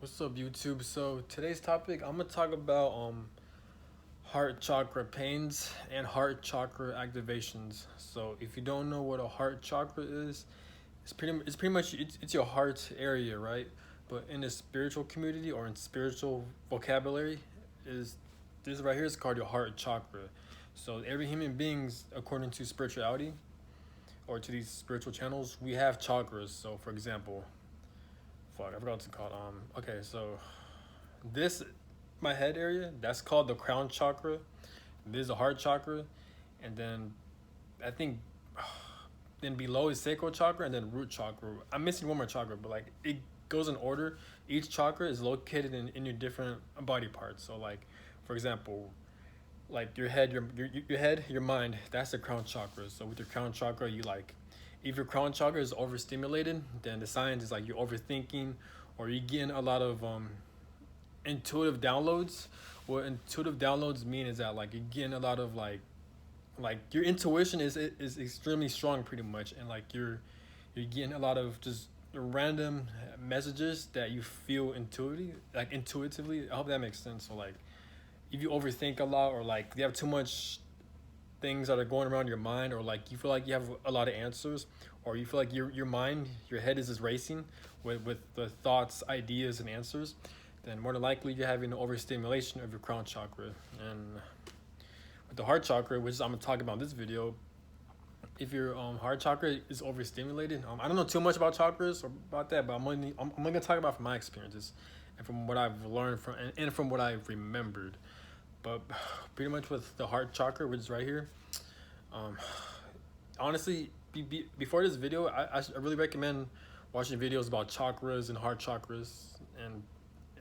What's up, YouTube? So today's topic, I'm gonna talk about heart chakra pains and heart chakra activations. So if you don't know what a heart chakra is, it's your heart area, right? But in the spiritual community or in spiritual vocabulary, is this right here is called your heart chakra. So every human beings, according to spirituality or to these spiritual channels, we have chakras. So for example, fuck, I forgot what it's called. Okay, so this my head area, that's called the crown chakra. This is a heart chakra, and then I think then below is sacral chakra and then root chakra. I'm missing one more chakra, but like it goes in order. Each chakra is located in your different body parts. So like, for example, like your head, your head, your mind. That's the crown chakra. So with your crown chakra, you like, if your crown chakra is overstimulated, then the signs is like you're overthinking, or you getting a lot of intuitive downloads. What intuitive downloads mean is that like you're getting a lot of like your intuition is extremely strong pretty much, and like you're getting a lot of just random messages that you feel intuitively. I hope that makes sense. So like if you overthink a lot, or like you have too much things that are going around your mind, or like you feel like you have a lot of answers, or you feel like your mind, your head is just racing with the thoughts, ideas, and answers, then more than likely you're having an overstimulation of your crown chakra. And with the heart chakra, which I'm gonna talk about in this video, if your heart chakra is overstimulated, I don't know too much about chakras or about that, but I'm only gonna talk about from my experiences and from what I've learned and from what I've remembered. But pretty much with the heart chakra, which is right here, um, honestly, before this video, I really recommend watching videos about chakras and heart chakras, and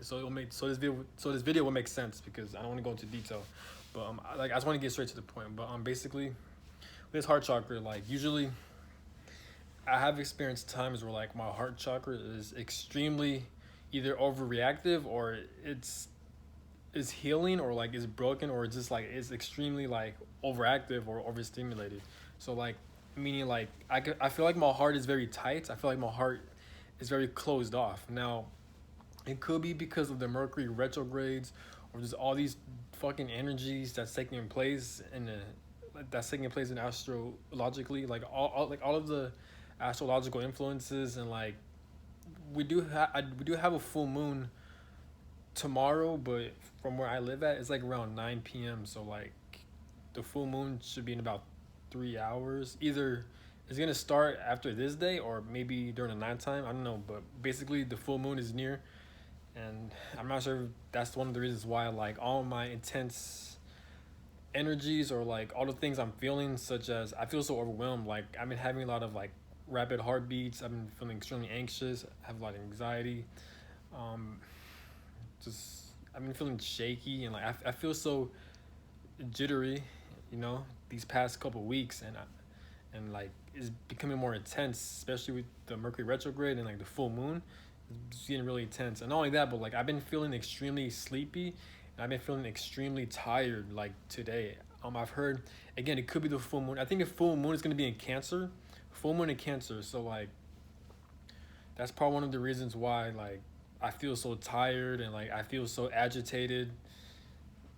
so it'll make so this video will make sense because I don't want to go into detail, but I just want to get straight to the point. But basically, this heart chakra, like usually, I have experienced times where like my heart chakra is extremely either overreactive, or it's is healing, or like is broken, or just like it's extremely like overactive or overstimulated. So like, meaning like I feel like my heart is very tight. I feel like my heart is very closed off. Now it could be because of the Mercury retrogrades, or just all these fucking energies that's taking place in the that's taking place in astrologically, like all of the astrological influences. And like we do have a full moon tomorrow, but from where I live at, it's like around 9 p.m. So like the full moon should be in about 3 hours. Either it's gonna start after this day, or maybe during the nighttime. I don't know, but basically the full moon is near, and I'm not sure if that's one of the reasons why like all my intense energies, or like all the things I'm feeling, such as I feel so overwhelmed. Like I've been having a lot of like rapid heartbeats. I've been feeling extremely anxious. I have a lot of anxiety. Um, just I've been feeling shaky, and like I feel so jittery, these past couple weeks, and like it's becoming more intense, especially with the Mercury retrograde and like the full moon. It's getting really intense, and not only that, but like I've been feeling extremely sleepy, and I've been feeling extremely tired. Like today, I've heard again it could be the full moon. I think the full moon is gonna be in Cancer, full moon in Cancer. So like that's probably one of the reasons why like I feel so tired, and like I feel so agitated.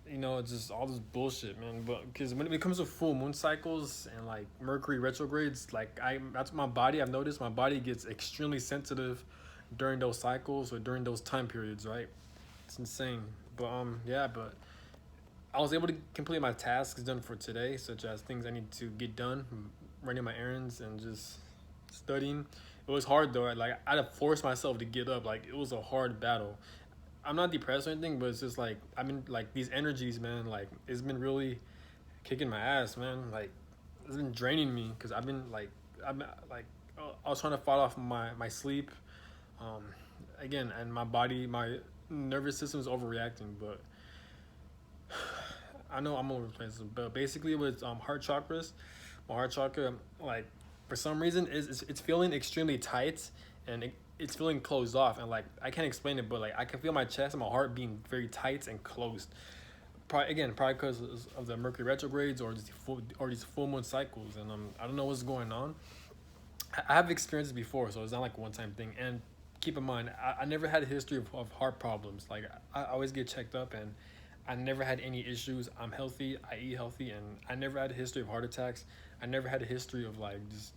It's just all this bullshit, man. But because when it comes to full moon cycles and like Mercury retrogrades, like that's my body. I've noticed my body gets extremely sensitive during those cycles or during those time periods, right? It's insane. But yeah, but I was able to complete my tasks done for today, such as things I need to get done, running my errands, and just studying. It was hard though. I had to force myself to get up. Like it was a hard battle. I'm not depressed or anything, but it's just like I've been like these energies, man. Like it's been really kicking my ass, man. Like it's been draining me because I've been like I was trying to fight off my sleep, um, again, and my nervous system is overreacting. But I know I'm over the place. But basically, with heart chakras, my heart chakra, like for some reason it's feeling extremely tight, and it's feeling closed off, and like I can't explain it, but like I can feel my chest and my heart being very tight and closed. Probably because of the Mercury retrogrades, or these full moon cycles, and I don't know what's going on. I have experienced it before, so it's not like a one time thing. And keep in mind, I never had a history of heart problems. Like I always get checked up, and I never had any issues. I'm healthy. I eat healthy, and I never had a history of heart attacks. I never had a history of like just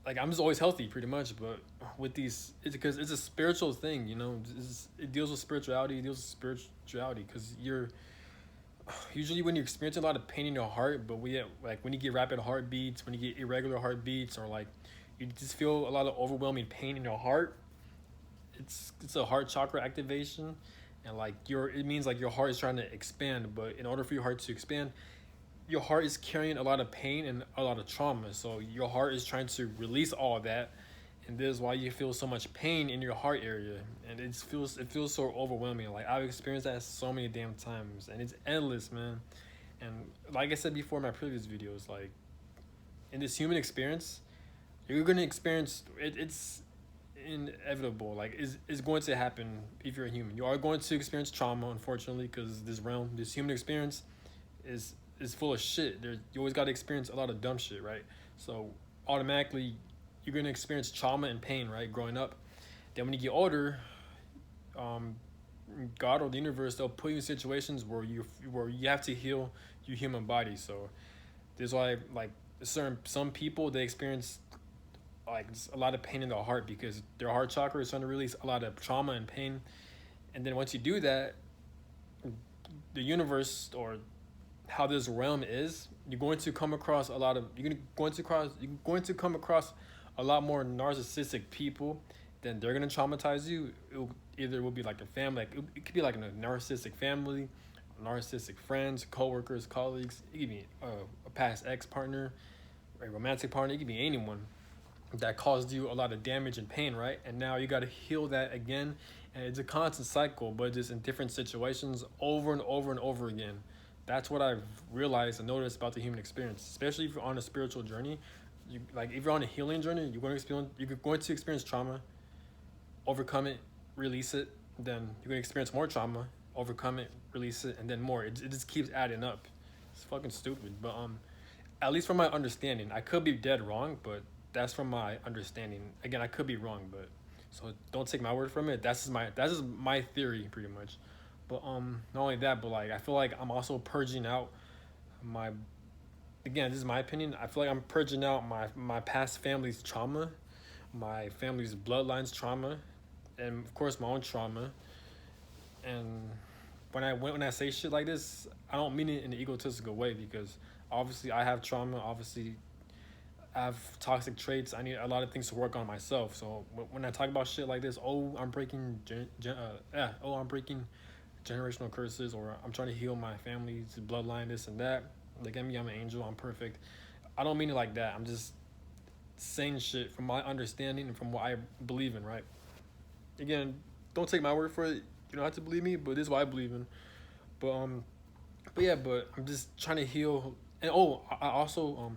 like I'm just always healthy pretty much. But with these, it's because it's a spiritual thing, you know. It deals with spirituality. It deals with spirituality because you're usually when you're experiencing a lot of pain in your heart, but we like when you get rapid heartbeats, when you get irregular heartbeats, or like you just feel a lot of overwhelming pain in your heart. It's a heart chakra activation, and like it means like your heart is trying to expand, but in order for your heart to expand, your heart is carrying a lot of pain and a lot of trauma. So your heart is trying to release all of that, and this is why you feel so much pain in your heart area, and it feels so overwhelming. Like I've experienced that so many damn times, and it's endless, man. And like I said before in my previous videos, like in this human experience, you're gonna experience it. It's inevitable. Like is going to happen if you're a human. You are going to experience trauma, unfortunately, because this human experience, is full of shit. You always got to experience a lot of dumb shit, right? So automatically, you're gonna experience trauma and pain, right? Growing up. Then when you get older, um, God or the universe, they'll put you in situations where you have to heal your human body. So there's why like some people they experience like a lot of pain in their heart because their heart chakra is trying to release a lot of trauma and pain. And then once you do that, the universe or how this realm is, you're going to come across a lot more narcissistic people. Then they're gonna traumatize you. It will be like a family, like it could be like a narcissistic family, narcissistic friends, coworkers, colleagues. It could be a past ex partner, a romantic partner. It could be anyone that caused you a lot of damage and pain, right? And now you got to heal that again, and it's a constant cycle, but just in different situations, over and over and over again. That's what I've realized and noticed about the human experience, especially if you're on a spiritual journey. If you're on a healing journey, you're going to experience trauma, overcome it, release it. Then you're going to experience more trauma, overcome it, release it, and then more. It just keeps adding up. It's fucking stupid, but at least from my understanding, I could be dead wrong, but that's from my understanding. Again, I could be wrong, but so don't take my word from it. That's just my theory, pretty much. But not only that, but like I feel like I'm also purging out my. Again, this is my opinion. I feel like I'm purging out my past family's trauma, my family's bloodlines trauma, and of course my own trauma. And when I say shit like this, I don't mean it in an egotistical way because obviously I have trauma. Obviously, I have toxic traits. I need a lot of things to work on myself. So when I talk about shit like this, I'm breaking I'm breaking generational curses, or I'm trying to heal my family's bloodline, this and that. Look at me, I'm an angel, I'm perfect. I don't mean it like that. I'm just saying shit from my understanding and from what I believe in, right? Again, don't take my word for it. You don't have to believe me, but this is what I believe in. But I'm just trying to heal. And I also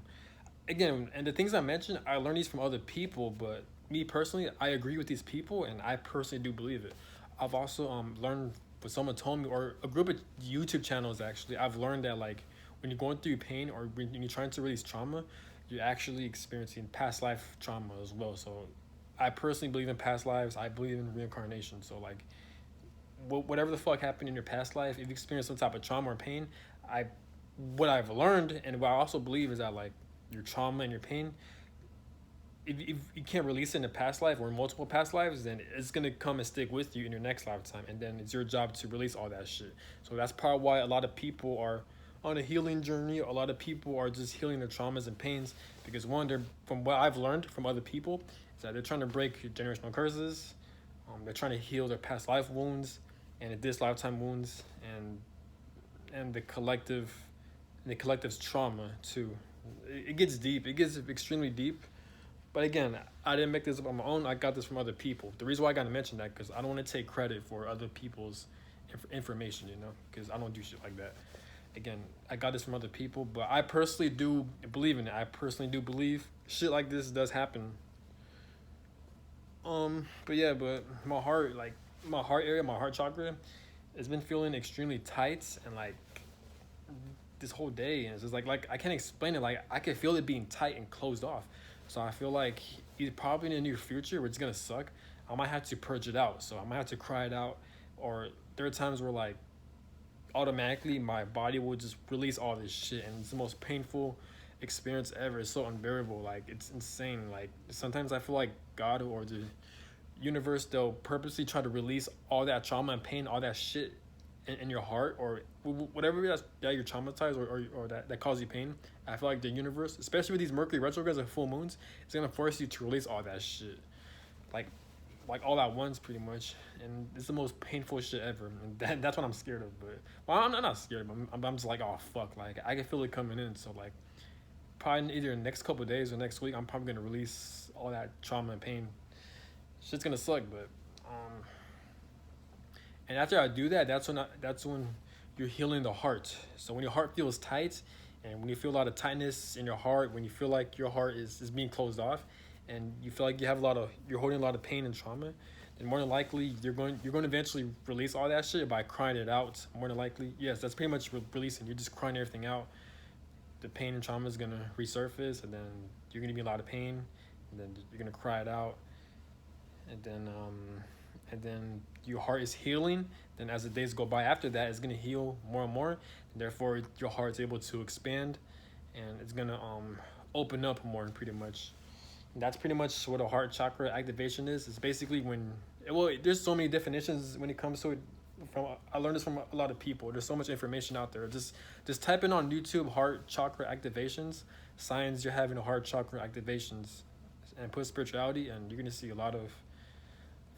again, and the things I mentioned, I learned these from other people, but me personally, I agree with these people, and I personally do believe it. I've also learned what someone told me, or a group of YouTube channels actually. I've learned that like when you're going through pain or when you're trying to release trauma, you're actually experiencing past life trauma as well. So I personally believe in past lives. I believe in reincarnation. So like whatever the fuck happened in your past life, if you experience some type of trauma or pain, what I've learned and what I also believe is that like your trauma and your pain, if you can't release it in a past life or in multiple past lives, then it's gonna come and stick with you in your next lifetime, and then it's your job to release all that shit. So that's part of why a lot of people are on a healing journey. A lot of people are just healing their traumas and pains because one, they're from what I've learned from other people is that they're trying to break generational curses. They're trying to heal their past life wounds and this lifetime wounds and the collective's trauma too. It gets deep. It gets extremely deep. But again, I didn't make this up on my own. I got this from other people. The reason why I got to mention that because I don't want to take credit for other people's information, you know, because I don't do shit like that. Again, I got this from other people, but I personally do believe in it. I personally do believe shit like this does happen. But my heart area, my heart chakra, has been feeling extremely tight and like this whole day, and it's just like I can't explain it. Like I can feel it being tight and closed off. So I feel like either probably in the near future where it's gonna suck. I might have to purge it out. So I might have to cry it out, or there are times where like automatically my body will just release all this shit, and it's the most painful experience ever. It's so unbearable. Like it's insane. Like sometimes I feel like God or the universe, they'll purposely try to release all that trauma and pain, all that shit in your heart, or whatever that you're traumatized, or that causes you pain. I feel like the universe, especially with these Mercury retrogrades and full moons, it's gonna force you to release all that shit, like all at once, pretty much. And it's the most painful shit ever. And that's what I'm scared of. But well, I'm not scared. But I'm just like, oh fuck, like I can feel it coming in. So like, probably either in the next couple of days or next week, I'm probably gonna release all that trauma and pain. Shit's gonna suck, but and after I do that, that's when you're healing the heart. So when your heart feels tight, and when you feel a lot of tightness in your heart, when you feel like your heart is being closed off, and you feel like you're holding a lot of pain and trauma, then more than likely you're going to eventually release all that shit by crying it out. More than likely, yes, that's pretty much releasing. You're just crying everything out. The pain and trauma is gonna resurface, and then you're gonna be in a lot of pain, and then you're gonna cry it out, and then your heart is healing. Then as the days go by after that, it's gonna heal more and more, and therefore your heart's able to expand, and it's gonna open up more, pretty much. And that's pretty much what a heart chakra activation is. It's basically when, well, there's so many definitions when it comes to it. I learned this from a lot of people. There's so much information out there. Just type in on YouTube heart chakra activations, signs you're having a heart chakra activations, and put spirituality, and you're gonna see a lot of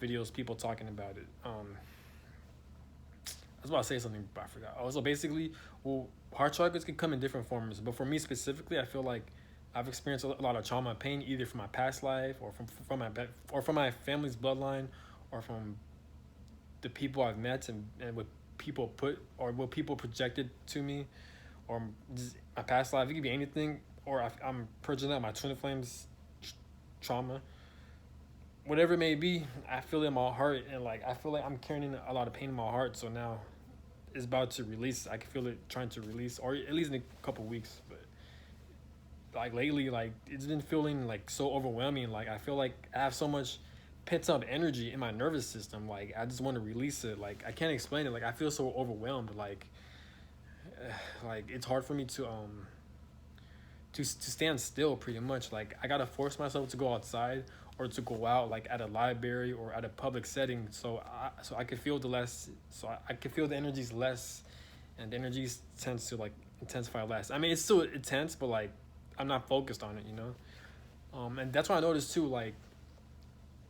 videos, people talking about it. I was about to say something, but I forgot. Also, basically, well, heart chakras can come in different forms, but for me specifically, I feel like I've experienced a lot of trauma and pain, either from my past life, or from my family's bloodline, or from the people I've met, and what people what people projected to me, or just my past life. It could be anything, or I'm purging out my twin flames trauma. Whatever it may be, I feel it in my heart, and like I feel like I'm carrying a lot of pain in my heart. So now it's about to release. I can feel it trying to release, or at least in a couple weeks. But like lately, like it's been feeling like so overwhelming. Like I feel like I have so much pent up energy in my nervous system. Like I just want to release it. Like I can't explain it. Like I feel so overwhelmed. Like it's hard for me to stand still, pretty much. Like I gotta force myself to go outside, or to go out, like at a library or at a public setting, so I can feel I can feel the energies less, and the energies tends to like intensify less. I mean, it's still intense, but like I'm not focused on it, you know. And that's what I noticed too. Like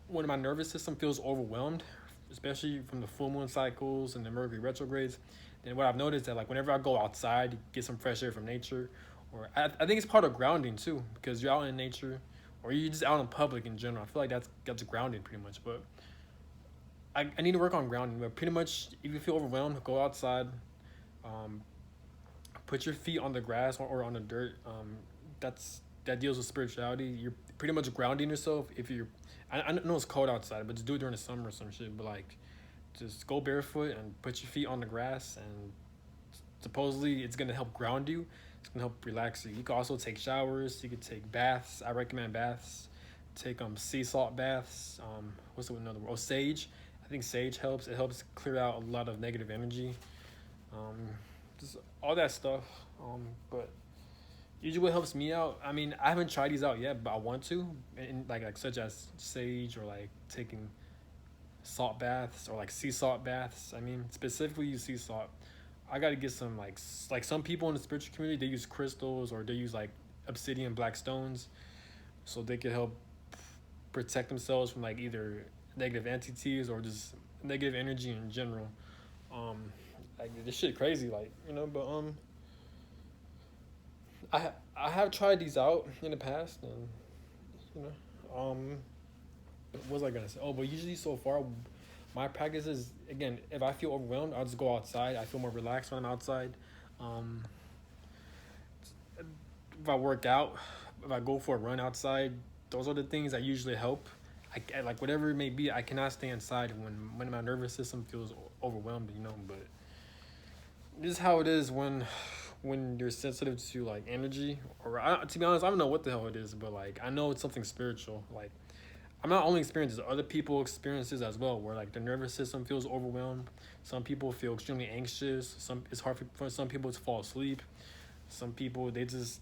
when my nervous system feels overwhelmed, especially from the full moon cycles and the Mercury retrogrades, then what I've noticed that like whenever I go outside, get some fresh air from nature, or I think it's part of grounding too, because you're out in nature, or you're just out in public in general. I feel like that's grounding, pretty much. But I need to work on grounding. But pretty much, if you feel overwhelmed, go outside. Put your feet on the grass, or on the dirt. That deals with spirituality. You're pretty much grounding yourself. If you're, I know it's cold outside, but just do it during the summer or some shit. But like, just go barefoot and put your feet on the grass, and supposedly it's gonna help ground you. It's gonna help relax you. You can also take showers. You could take baths. I recommend baths. Take sea salt baths. What's another word? Oh, sage. I think sage helps. It helps clear out a lot of negative energy. Just all that stuff. But usually what helps me out. I mean, I haven't tried these out yet, but I want to. And like such as sage, or like taking salt baths, or like sea salt baths. I mean, specifically use sea salt. I gotta get some like some people in the spiritual community, they use crystals, or they use like obsidian black stones, so they could help protect themselves from like either negative entities or just negative energy in general. Like this shit crazy, like, you know. But I have tried these out in the past, and you know, what was I gonna say? Oh, but usually so far, my practice is, again, if I feel overwhelmed, I'll just go outside. I feel more relaxed when I'm outside. If I work out, if I go for a run outside, those are the things that usually help. I like whatever it may be. I cannot stay inside when my nervous system feels overwhelmed, you know. But this is how it is when when you're sensitive to like energy, or to be honest, I don't know what the hell it is, but like I know it's something spiritual. Like I'm not only experiencing other people experiences as well, where like the nervous system feels overwhelmed. Some people feel extremely anxious. It's hard for some people to fall asleep. Some people they just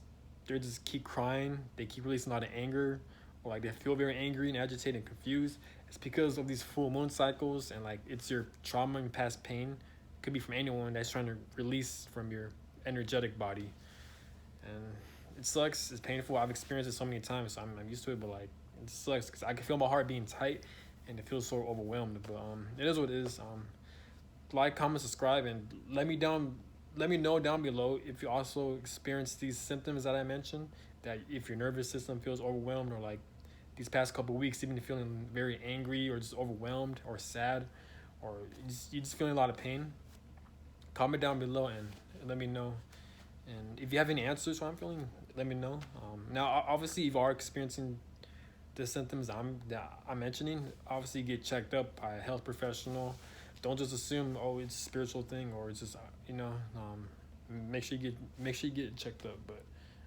keep crying. They keep releasing a lot of anger, or like they feel very angry and agitated and confused. It's because of these full moon cycles, and like it's your trauma and past pain. It could be from anyone that's trying to release from your energetic body, and it sucks. It's painful. I've experienced it so many times, so I'm used to it. But like it sucks because I can feel my heart being tight, and it feels so overwhelmed. But it is what it is. Like, comment, subscribe, and let me know down below if you also experience these symptoms that I mentioned. That if your nervous system feels overwhelmed, or like these past couple of weeks, even feeling very angry or just overwhelmed or sad, or you just feeling a lot of pain. Comment down below and let me know. And if you have any answers to what I'm feeling, let me know. Now, obviously, if you are experiencing the symptoms that I'm mentioning, obviously get checked up by a health professional. Don't just assume, oh, it's a spiritual thing, or it's just make sure you get checked up. But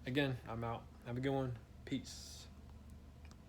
again, I'm out. Have a good one. Peace.